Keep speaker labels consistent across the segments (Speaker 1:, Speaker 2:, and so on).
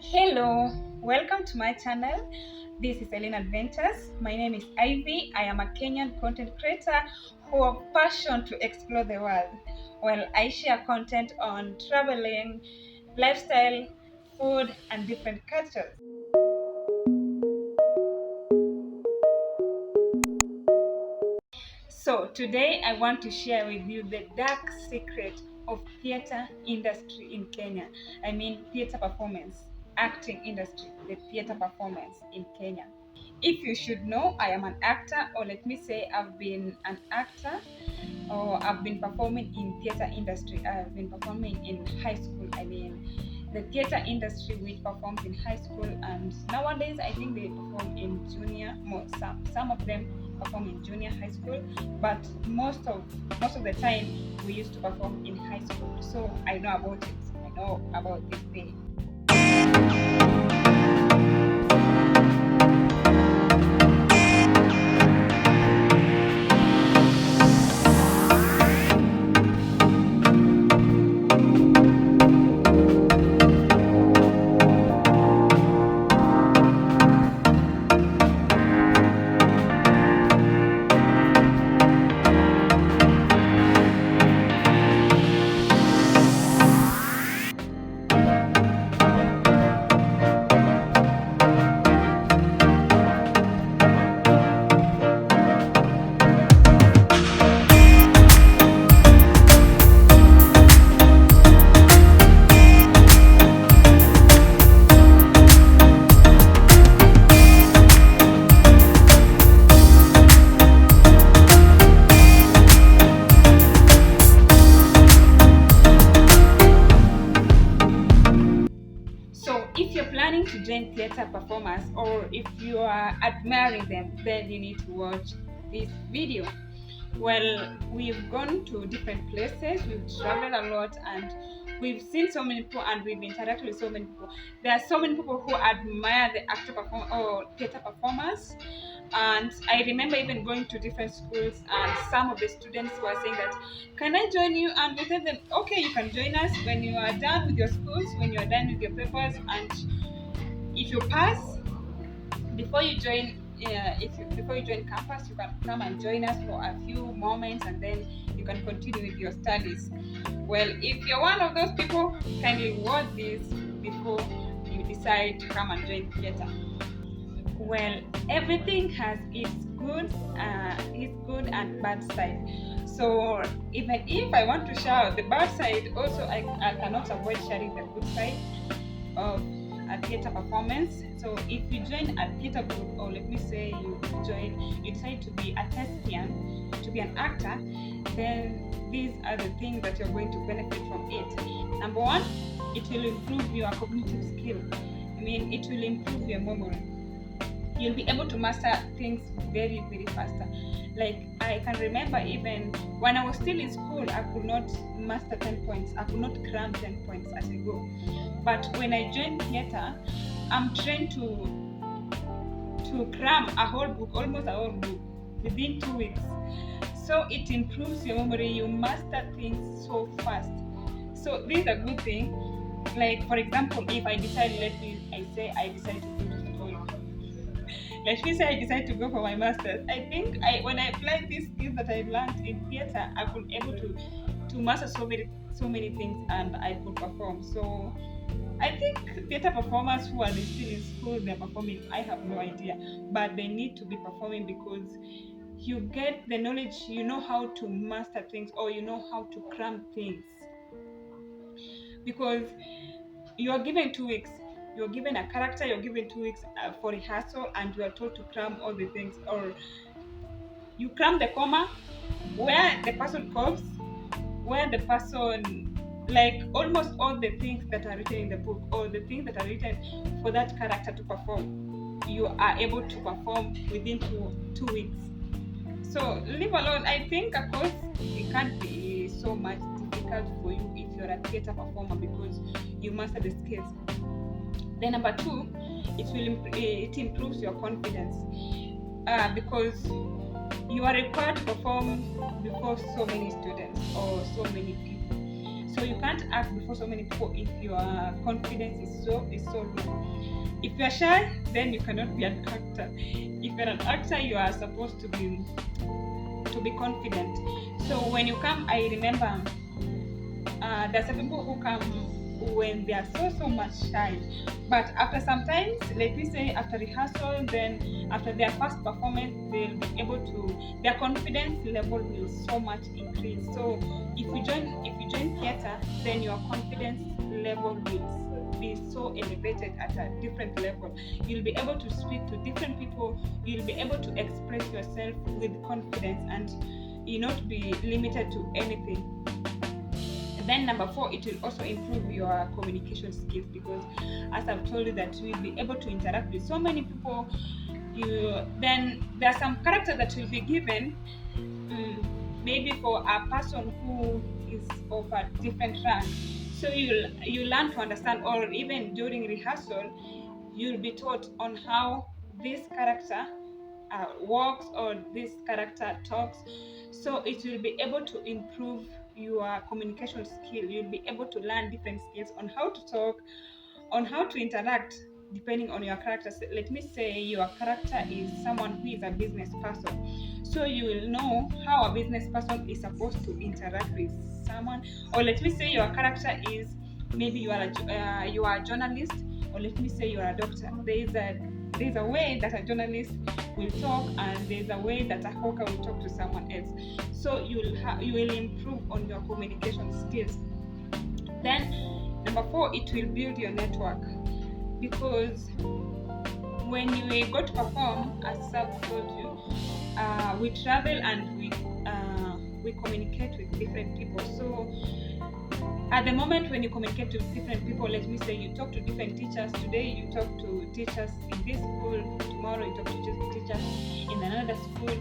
Speaker 1: Hello, welcome to my channel. This is Elena Adventures. My name is Ivy. I am a Kenyan content creator who have passion to explore the world. Well, I share content on traveling, lifestyle, food, and different cultures. So today I want to share with you the dark secret of theater industry in Kenya. I mean theater performance, acting industry, the theater performance in Kenya. If you should know, I am an actor, or let me say I've been an actor, or I've been performing in theater industry. I've been performing in high school. I mean the theater industry which performs in high school, and nowadays I think they perform in junior. Some of them perform in junior high school, but most of the time we used to perform in high school. So I know about it. I know about this thing. So, if you're planning to join theater performers, or if you are admiring them, then you need to watch this video. Well, we've gone to different places, we've traveled a lot, and we've seen so many people, and we've interacted with so many people. There are so many people who admire the actor perform or theater performers, and I remember even going to different schools, and some of the students were saying that, "Can I join you?" And we tell them, "Okay, you can join us when you are done with your schools, when you are done with your papers, and if you pass before you join." Before you join campus, you can come and join us for a few moments, and then you can continue with your studies. Well, if you're one of those people, kindly watch this before you decide to come and join theater. Well, everything has its good and bad side. So even if I want to share the bad side, also I cannot avoid sharing the good side of a theater performance. So if you join a theater group, or let me say you decide to be a thespian, to be an actor, then these are the things that you're going to benefit from it. Number one, it will improve your cognitive skill. I mean, it will improve your memory. You'll be able to master things very, very faster. Like, I can remember even when I was still in school, I could not master 10 points. I could not cram 10 points as I go. But when I joined theater, I'm trained to cram a whole book, almost a whole book, within 2 weeks. So it improves your memory. You master things so fast. So this is a good thing. Like, for example, if I decide, I decide to go to school. Let me say I decide to go for my master's. I think when I applied these skills that I learned in theater, I could able to master so many things, and I could perform. So I think theater performers who are still in school, they're performing. I have no idea, but they need to be performing because you get the knowledge. You know how to master things, or you know how to cram things, because you are given 2 weeks. You're given a character. You're given 2 weeks for rehearsal, and you are told to cram all the things, or you cram the comma where the person coughs, where the person, like almost all the things that are written in the book, or the things that are written for that character to perform, you are able to perform within two weeks. So leave alone, I think of course it can't be so much difficult for you if you're a theater performer, because you master the skills. Then number two, it improves your confidence, because you are required to perform before so many students or so many people. So you can't act before so many people if your confidence is so low. If you are shy, then you cannot be an actor. If you're an actor, you are supposed to be confident. So when you come, I remember there's some people who come when they are so much shy, but after sometimes, let me say after rehearsal, then after their first performance, they'll be able to, their confidence level will so much increase. So if you join theater, then your confidence level will be so elevated at a different level. You'll be able to speak to different people, you'll be able to express yourself with confidence, and you'll not be limited to anything. Then number 4, it will also improve your communication skills, because as I've told you that you will be able to interact with so many people. Then there are some characters that will be given, maybe for a person who is of a different rank. So you learn to understand, or even during rehearsal, you'll be taught on how this character walks or this character talks. So it will be able to improve your communication skill. You'll be able to learn different skills on how to talk, on how to interact depending on your character. So let me say your character is someone who is a business person, so you will know how a business person is supposed to interact with someone. Or let me say your character is, maybe you are a journalist, or let me say you are a doctor. There's a way that a journalist will talk, and there's a way that a hawker will talk to someone else. So you will improve on your communication skills. Then number 4, it will build your network, because when you go to perform, as I've told you, we travel and we communicate with different people. So at the moment when you communicate with different people, let me say you talk to different teachers. Today you talk to teachers in this school, tomorrow you talk to teachers in another school.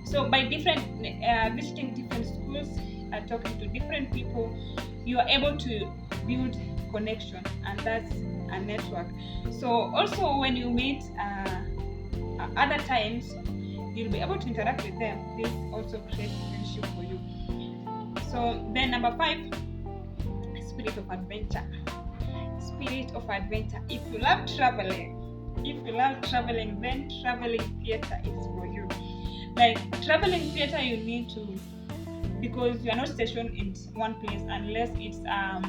Speaker 1: So by visiting different schools and talking to different people, you are able to build connection, and that's a network. So also when you meet other times, you'll be able to interact with them. This also creates friendship for you. So then number 5, spirit of adventure. Spirit of adventure. If you love traveling, then traveling theater is for you. Like traveling theater, you need to, because you are not stationed in one place, unless it's a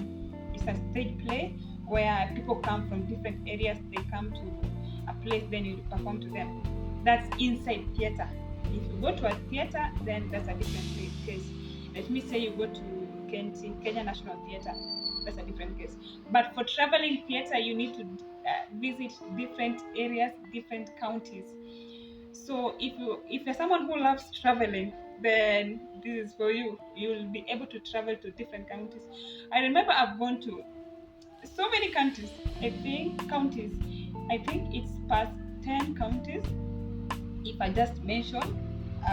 Speaker 1: stage play where people come from different areas. They come to a place, then you perform to them. That's inside theater. If you go to a theater, then that's a different case. Let me say you go to Kenya National Theatre, that's a different case. But for traveling theater, you need to visit different areas, different counties. So if you're someone who loves traveling, then this is for you. You'll be able to travel to different counties. I remember I've gone to so many countries. I think it's past 10 counties, if I just mention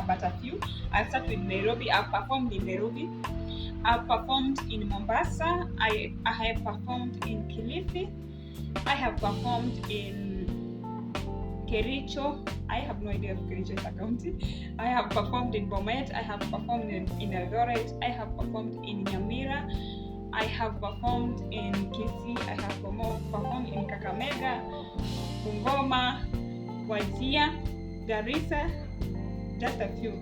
Speaker 1: but a few. I'll start with Nairobi. I've performed in Nairobi. I've performed in Mombasa. I have performed in Kilifi. I have performed in Kericho. I have no idea if Kericho is a county. I have performed in Bomet. I have performed in Eldoret. I have performed in Nyamira. I have performed in Kisii. I have performed in Kakamega, Bungoma, Wajir, Garissa, just a few.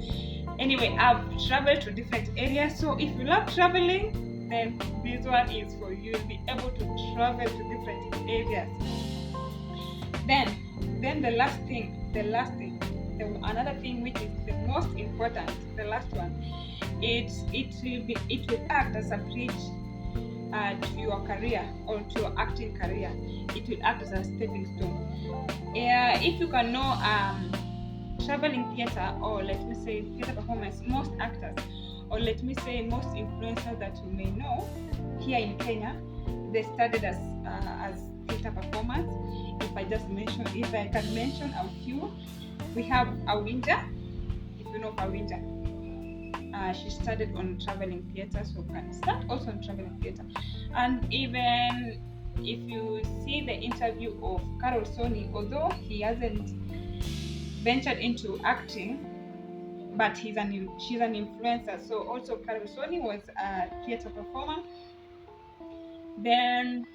Speaker 1: Anyway, I've traveled to different areas. So if you love traveling, then this one is for you. You'll be able to travel to different areas. Then the last thing, another thing which is the most important, the last one, it will act as a bridge to your career, or to your acting career. It will act as a stepping stone. If you can know traveling theater, or let me say theater performance, most actors, or let me say most influencers that you may know here in Kenya, they studied as theater performers. If I can mention a few, we have Awinja. If you know Awinja, she studied on traveling theater, so can start also on traveling theater. And even if you see the interview of Carol Soni, although he hasn't ventured into acting, but she's an influencer. So also Carol Soni was a theater performer. Then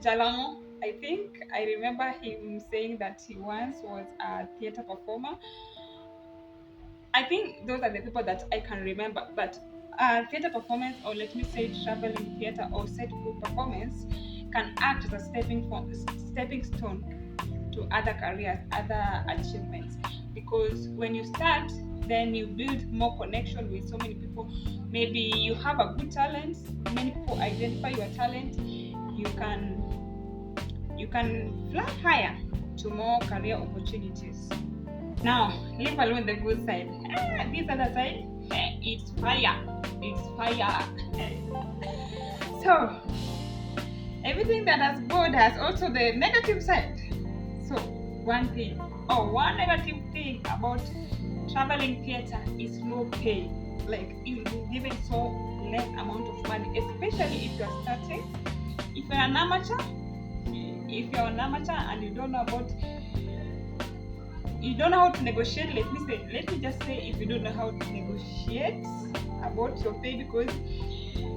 Speaker 1: Jalamo, I think I remember him saying that he once was a theater performer. I think those are the people that I can remember. But theater performance, or let me say traveling theater or set group performance, can act as a stepping stone to other careers, other achievements. Because when you start, then you build more connection with so many people. Maybe you have a good talent, many people identify your talent. You can fly higher to more career opportunities. Now, leave alone the good side. This other side, it's fire. It's fire. So, everything that has good has also the negative side. So, one negative thing about traveling theater is low pay. Like, you'll be given so less amount of money, especially if you're starting. If you're an amateur, and you don't know how to negotiate, let me just say, if you don't know how to negotiate about your pay, because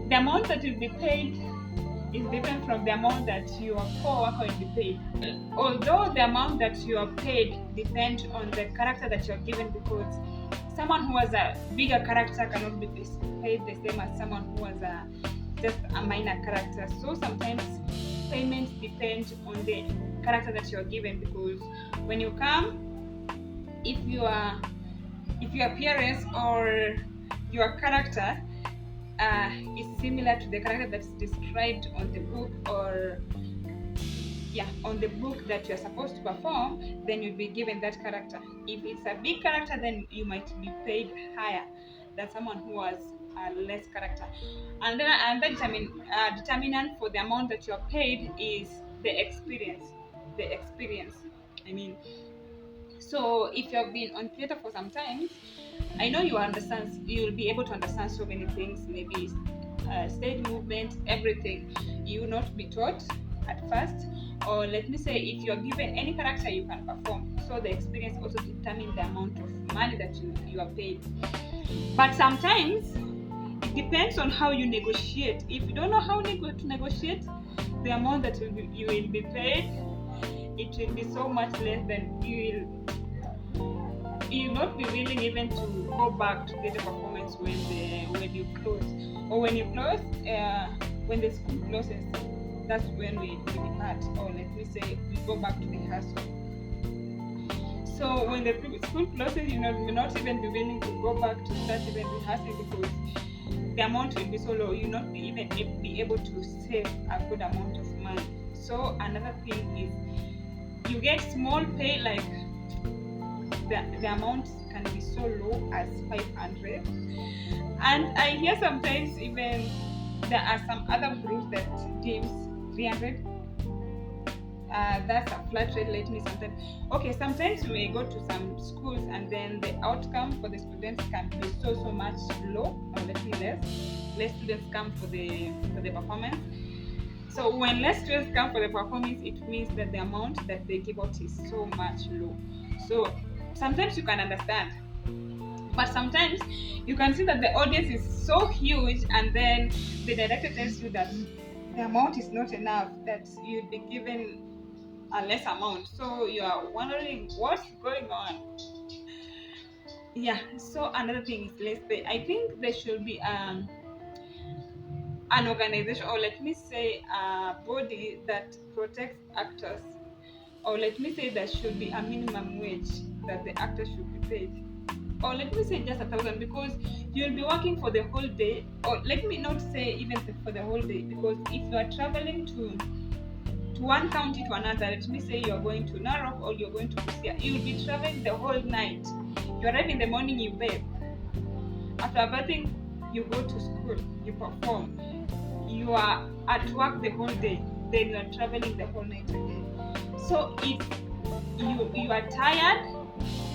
Speaker 1: the amount that you'll be paid is different from the amount that your co-worker will be paid. Although the amount that you are paid depends on the character that you're given, because someone who has a bigger character cannot be paid the same as someone who has just a minor character. So sometimes payments depend on the character that you're given, because when you come, if your appearance or your character is similar to the character that's described on the book, or on the book that you're supposed to perform, then you'll be given that character. If it's a big character, then you might be paid higher than someone who has a less character. And then another determinant for the amount that you're paid is the experience. I mean, so if you have been on theater for some time, I know you'll be able to understand so many things, maybe stage movement, everything. You will not be taught at first, or let me say, if you're given any character, you can perform. So the experience also determines the amount of money that you are paid. But sometimes it depends on how you negotiate. If you don't know how to negotiate, the amount that you will be paid, it will be so much less than you'll not be willing even to go back to get a performance when you close, or when when the school closes. That's when we depart, or let me say, we go back to rehearsal. So when the school closes, you will not even be willing to go back to start even rehearsing, because the amount will be so low. You'll not even be able to save a good amount of money. So another thing is, you get small pay, like the amount can be so low as 500, and I hear sometimes even there are some other groups that deems 300. That's a flat rate. Let me sometimes we may go to some schools, and then the outcome for the students can be so much low, or let me less students come for the performance. So when less students come for the performance, it means that the amount that they give out is so much low. So sometimes you can understand, but sometimes you can see that the audience is so huge, and then the director tells you that the amount is not enough, that you'll be given a less amount. So you are wondering what's going on. So another thing is less pay. I think there should be an organization, or let me say a body that protects actors, or let me say there should be a minimum wage that the actor should be paid, or let me say just 1,000, because you'll be working for the whole day. Or let me not say even for the whole day, because if you are traveling to one county to another, let me say you're going to Narok or you're going to Busia, you'll be traveling the whole night. You arrive in the morning, you bathe. After bathing, you go to school, you perform. You are at work the whole day, then you are traveling the whole night again. So if you are tired,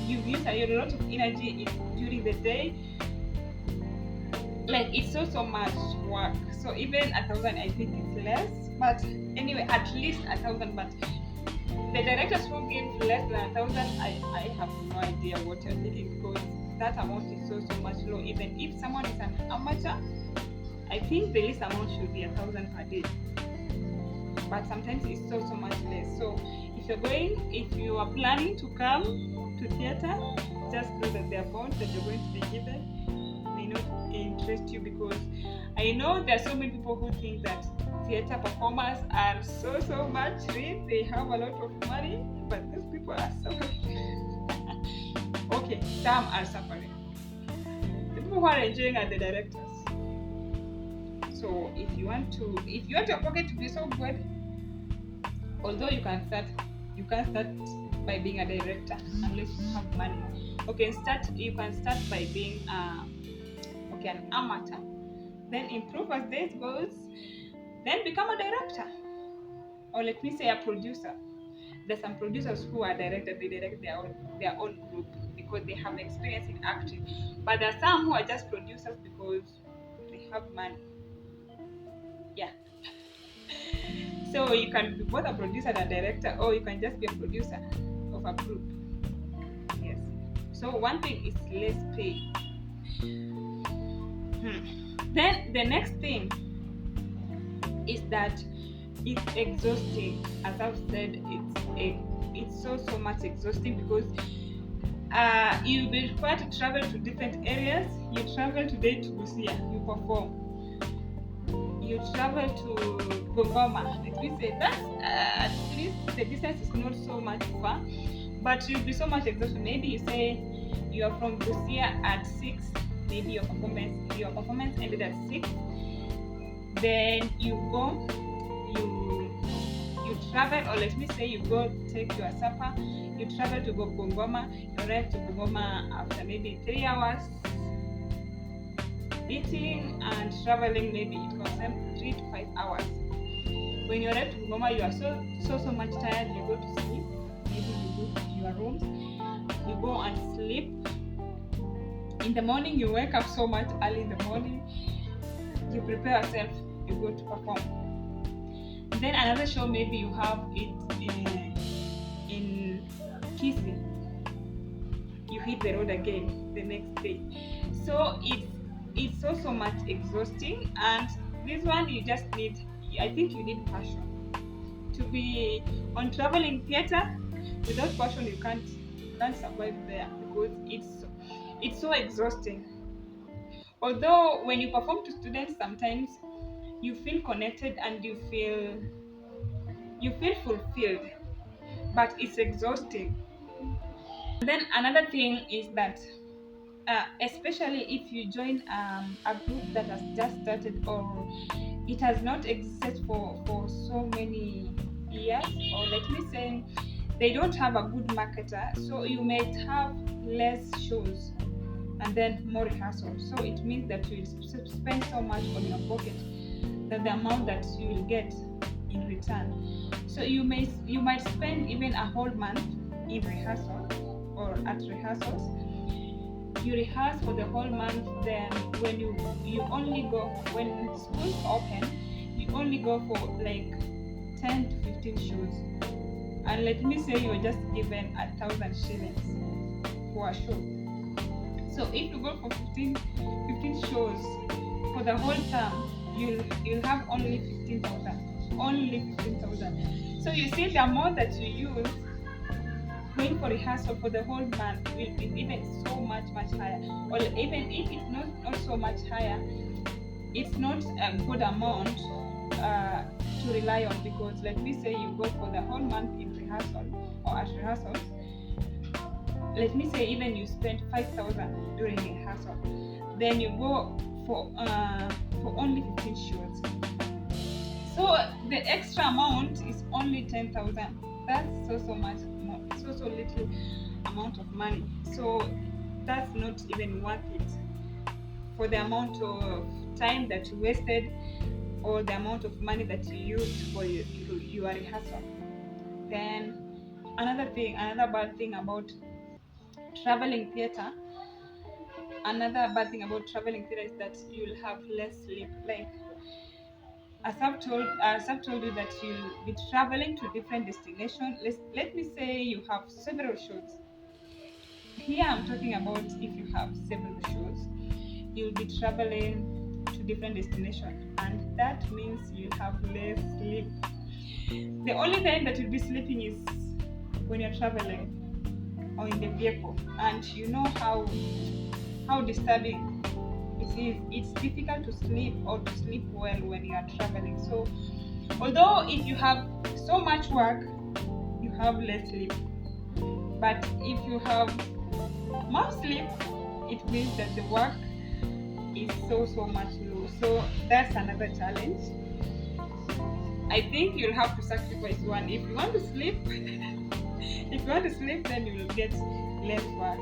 Speaker 1: you use a lot of energy during the day, like it's so much work. So even 1,000, I think it's less, but anyway, at least 1,000. But the directors who give less than 1,000, I have no idea what you're thinking, because that amount is so much low. Even if someone is an amateur, I think the least amount should be 1,000 per day. but sometimes it's so much less. So if you are planning to come to theater, just know that the amount that you're going to be given may not interest you, because I know there are so many people who think that theater performers are so much rich, they have a lot of money, but these people are suffering. Okay, some are suffering. The people who are enjoying are the directors. So if you want your pocket to be so good, although you can't start by being a director unless you have money. You can start by being an amateur, then improve as days goes, then become a director, or let me say a producer. There's some producers who are directors, they direct their own group because they have experience in acting, but there are some who are just producers because they have money. Yeah. So you can be both a producer and a director, or you can just be a producer of a group. Yes. So one thing is less pay. Then the next thing is that it's exhausting. As I've said, it's so much exhausting, because you'll be required to travel to different areas. You travel today to Busia, you perform. You travel to Bungoma. Let me say that at least the distance is not so much far, but you'll be so much exhausted. Maybe you say you are from Busia at 6. Maybe your performance ended at 6. Then you go, you travel, or let me say you go take your supper. You travel to go Bungoma. You arrive to Bungoma after maybe 3 hours. Eating and traveling, maybe it consumes 3 to 5 hours. When you arrive to Bungoma, you are so much tired. You go to sleep. Maybe you go to your rooms. You go and sleep. In the morning, you wake up so much early in the morning. You prepare yourself. You go to perform. Then another show, maybe you have it in Kisii. You hit the road again the next day. So it's so much exhausting, and this one you just need, I think you need passion to be on traveling theater. Without passion, you can't survive there, because it's so exhausting. Although when you perform to students, sometimes you feel connected and you feel fulfilled, but it's exhausting. And then another thing is that especially if you join a group that has just started, or it has not existed for so many years, or let me say they don't have a good marketer, so you might have less shows and then more rehearsals. So it means that you will spend so much on your pocket than the amount that you will get in return. So you might spend even a whole month in rehearsal or at rehearsals. You rehearse for the whole month, then when you only go, when schools open, you only go for like 10 to 15 shows, and let me say you're just given 1,000 shillings for a show. So if you go for 15 shows for the whole term, you'll have only 15,000. So you see, the amount that you use going for rehearsal for the whole month will be even so much higher. Or even if it's not so much higher, it's not a good amount to rely on, because let me say you go for the whole month in rehearsal or at rehearsals. Let me say even you spend 5,000 during rehearsal, then you go for only 15 shows. So the extra amount is only 10,000. That's so much more, so little amount of money. So that's not even worth it for the amount of time that you wasted, or the amount of money that you used for your rehearsal. Then another bad thing about traveling theater is that you'll have less sleep. Like as I've told you that you'll be traveling to different destinations. Let me say you have several shows. Here I'm talking about if you have several shows, you'll be traveling to different destinations, and that means you have less sleep. The only time that you'll be sleeping is when you're traveling or in the vehicle, and you know how disturbing it is. It's difficult to sleep or to sleep well when you are traveling. So although if you have so much work, you have less sleep, but if you have more sleep, it means that the work is so much low. So that's another challenge. I think you'll have to sacrifice one. If you want to sleep, then you will get less work.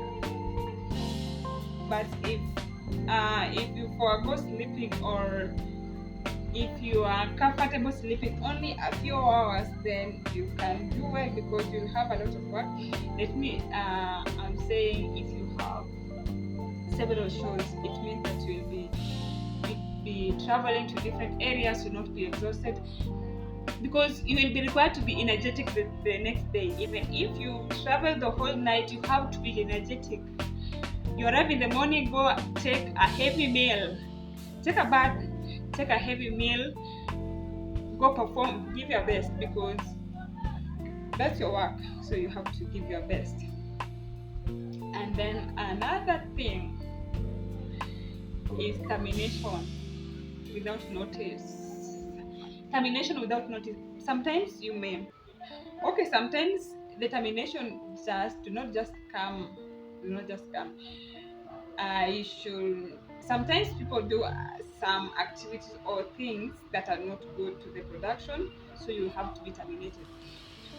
Speaker 1: But if you forego sleeping, or if you are comfortable sleeping only a few hours, then you can do well because you'll have a lot of work. I'm saying if you have several shows, it means that you'll be traveling to different areas. You'll not be exhausted because you will be required to be energetic the next day. Even if you travel the whole night, you have to be energetic. You arrive in the morning, go take a heavy meal, take a bath, take a heavy meal, go perform, give your best, because that's your work, so you have to give your best. And then another thing is termination without notice. Termination without notice. Sometimes sometimes the termination do not just come. Sometimes people do some activities or things that are not good to the production, so you have to be terminated.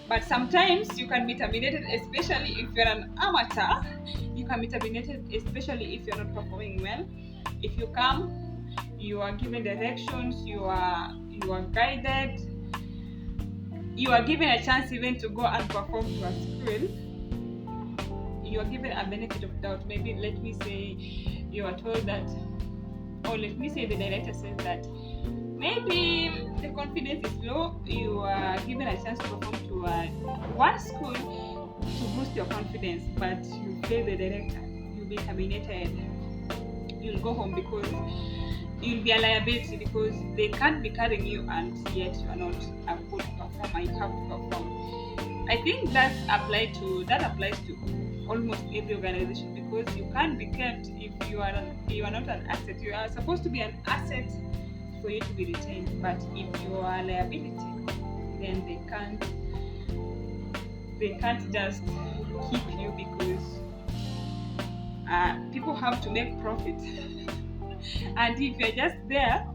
Speaker 1: But sometimes you can be terminated, especially if you're an amateur. You can be terminated, especially if you're not performing well. If you come, you are given directions, you are guided, you are given a chance even to go and perform to a school. You are given a benefit of doubt. Maybe let me say you are told that, or let me say the director says that maybe the confidence is low. You are given a chance to perform to one school to boost your confidence, but you fail the director. You'll be terminated. You'll go home because you'll be a liability, because they can't be carrying you, and yet you are not a good performer. You have to perform. I think that applies to almost every organization, because you can't be kept if you are not an asset. You are supposed to be an asset for you to be retained, but if you are a liability, then they can't just keep you, because people have to make profit. And if you're just there,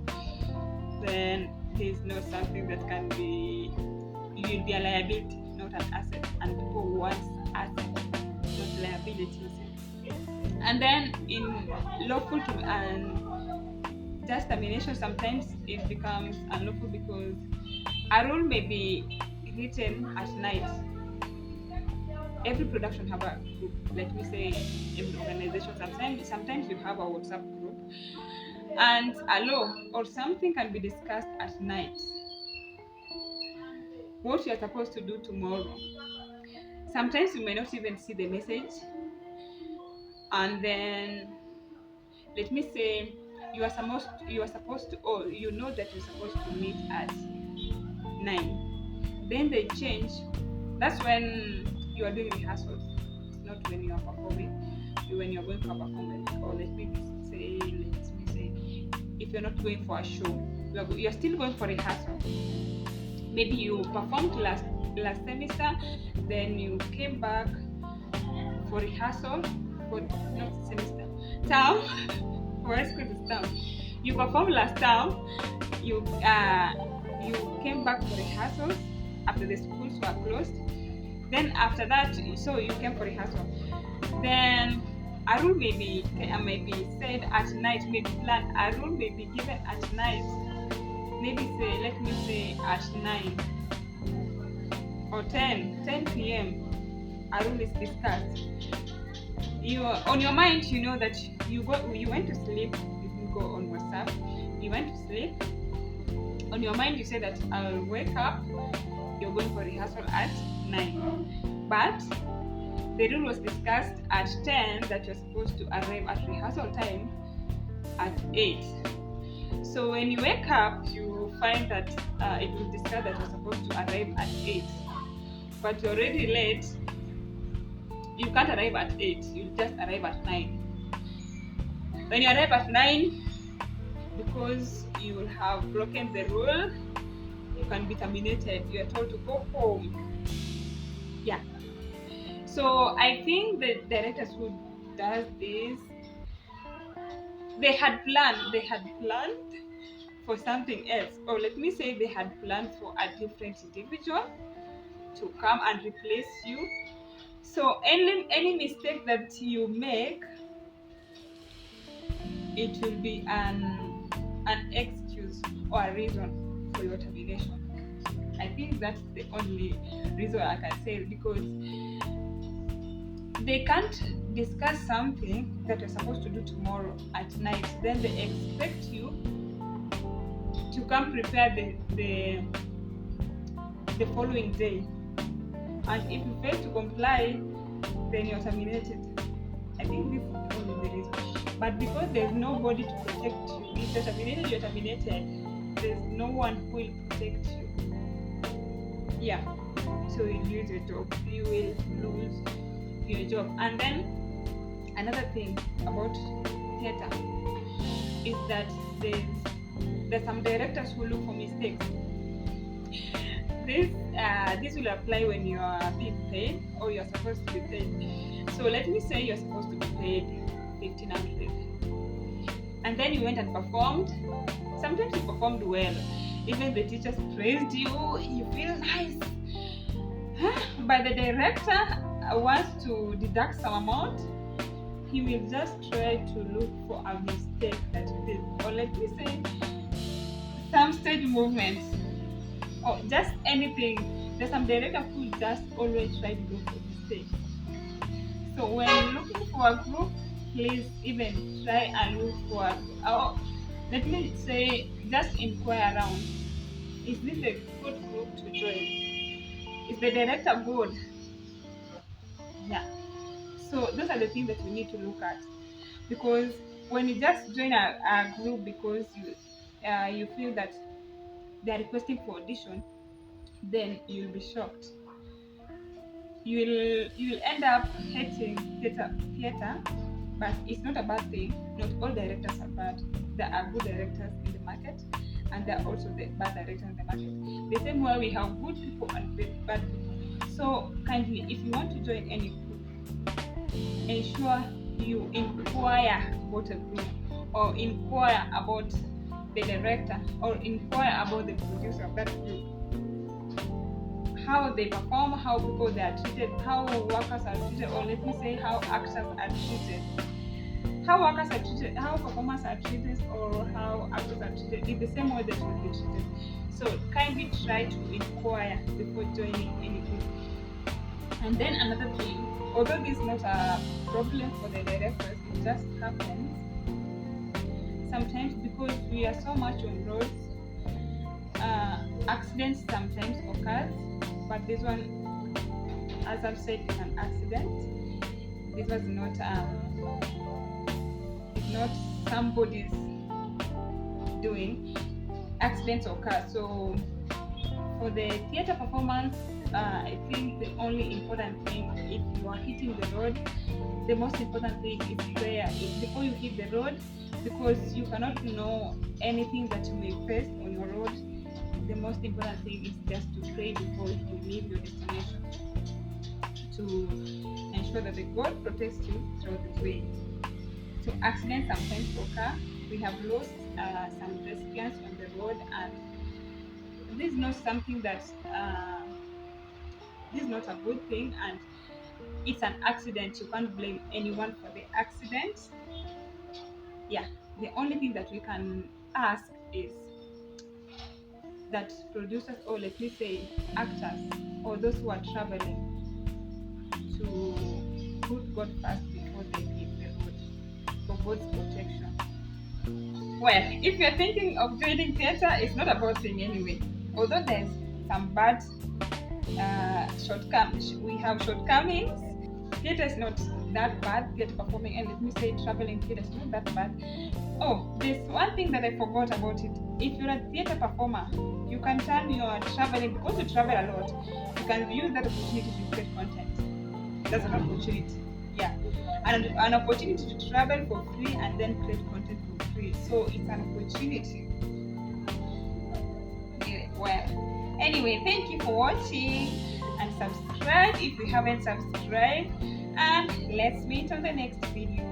Speaker 1: then there's not something that can be. You'll be a liability, not an asset, and people want assets, not liabilities. And then in lawful and just termination, sometimes it becomes unlawful because a rule may be written at night. Every production have a group. Let me say every organization. Sometimes you have a WhatsApp group, and a law or something can be discussed at night. What you are supposed to do tomorrow. Sometimes you may not even see the message, and then let me say you are supposed to, or you know that you're supposed to meet at 9. Then they change. That's when you are doing rehearsals. It's not when you are performing. When you are going for a performance, or let me say, if you're not going for a show, you are still going for rehearsal. Maybe you performed last semester, then you came back for rehearsal for not semester, term. For high school is term. You performed last term. You came back for rehearsals after the schools were closed. Then after that, so you came for rehearsal. Then a rule may be said at night. Maybe planned. A rule may be given at night. Maybe let me say at 9 or 10 p.m. a rule is discussed. You on your mind, you know that you went to sleep. You can go on WhatsApp. You went to sleep. On your mind, you say that I'll wake up. You're going for rehearsal at 9, but the rule was discussed at 10 that you're supposed to arrive at rehearsal time at 8. So when you wake up, you find that it will discover that you're supposed to arrive at 8, but you're already late. You can't arrive at 8, you just arrive at 9. When you arrive at 9, because you will have broken the rule, you can be terminated. You are told to go home. Yeah. So I think the directors who does this, they had planned for something else, or let me say they had planned for a different individual to come and replace you. So any mistake that you make, it will be an excuse or a reason for your termination. I think that's the only reason I can say, because they can't discuss something that you're supposed to do tomorrow at night, then they expect you to come prepare the following day, and if you fail to comply, then you're terminated. I think this is only the reason. But because there's nobody to protect you, if you're terminated, you're terminated. There's no one who will protect you. Yeah. So you'll lose your job. You will lose your job. And then another thing about theater is that there's some directors who look for mistakes. This will apply when you are being paid or you're supposed to be paid. So let me say you're supposed to be paid 1,500, and then you went and performed. Sometimes you performed well, even the teachers praised you, you feel nice, but the director wants to deduct some amount. He will just try to look for a mistake that you did, or let me say some stage movements, or just anything. There's some director who just always try to look for mistakes. So when looking for a group, please even try and look for let me say, just inquire around. Is this a good group to join? Is the director good? Yeah. So those are the things that we need to look at, because when you just join a group because you feel that they are requesting for audition, then you'll be shocked. You'll end up hating theater, but it's not a bad thing. Not all directors are bad. There are good directors in the market, and there are also the bad directors in the market. The same way we have good people and bad people. So kindly, if you want to join any group, ensure you inquire about a group, or inquire about the director, or inquire about the producer of that group. How they perform, how people they are treated, how workers are treated, or let me say how actors are treated. How workers are treated, how performers are treated, or how actors are treated, in the same way they should be treated. So kindly try to inquire before joining any group. And then another thing, although this is not a problem for the directors, it just happens sometimes because we are so much on roads. Accidents sometimes occur, but this one, as I've said, is an accident. This was not somebody's doing. Accidents occur. So for the theater performance, I think the only important thing, if you are hitting the road, the most important thing is prayer. Before you hit the road, because you cannot know anything that you may face on your road, the most important thing is just to pray before you leave your destination, to ensure that the God protects you throughout the way. So accidents sometimes occur. We have lost some recipients on the road, and this is not something that this is not a good thing, and it's an accident. You can't blame anyone for the accident. Yeah, the only thing that we can ask is that producers, or let me say actors, or those who are traveling, to put God first before they leave the road, for God's protection. Well, if you're thinking of joining theater, it's not a bad thing anyway. Although there's some bad shortcomings, we have shortcomings. theater is not that bad. Theater performing, and let me say traveling theater is not that bad. Oh, there's one thing that I forgot about it. If you're a theater performer, you can turn your traveling, because you travel a lot, you can use that opportunity to create content. That's an opportunity. Yeah. And an opportunity to travel for free and then create content for free. So it's an opportunity. Yeah, well, anyway, thank you for watching, and subscribe if you haven't subscribed, and let's meet on the next video.